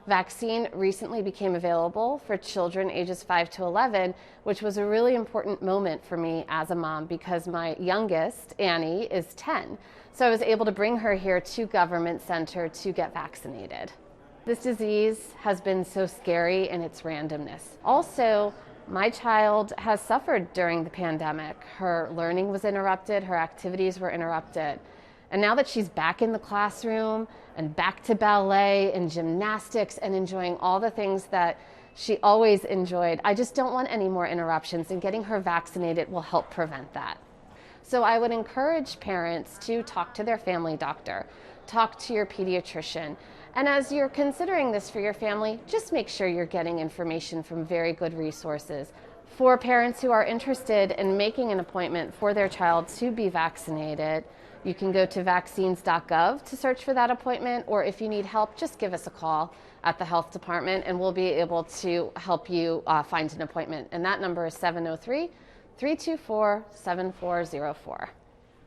Vaccine recently became available for children ages 5 to 11, which was a really important moment for me as a mom because my youngest, Annie, is 10. So I was able to bring her here to Government Center to get vaccinated. This disease has been so scary in its randomness. Also, my child has suffered during the pandemic. Her learning was interrupted, her activities were interrupted. And now that she's back in the classroom and back to ballet and gymnastics and enjoying all the things that she always enjoyed, I just don't want any more interruptions, and getting her vaccinated will help prevent that. So I would encourage parents to talk to their family doctor, talk to your pediatrician, and as you're considering this for your family, just make sure you're getting information from very good resources. For parents who are interested in making an appointment for their child to be vaccinated, you can go to vaccines.gov to search for that appointment, or if you need help, just give us a call at the health department and we'll be able to help you find an appointment. And that number is 703-324-7404.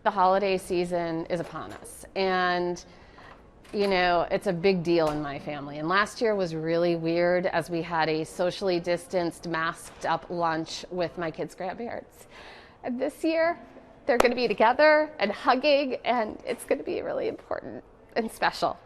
The holiday season is upon us, and you know, it's a big deal in my family. And last year was really weird as we had a socially distanced, masked up lunch with my kids' grandparents. And this year, they're going to be together and hugging, and it's going to be really important and special.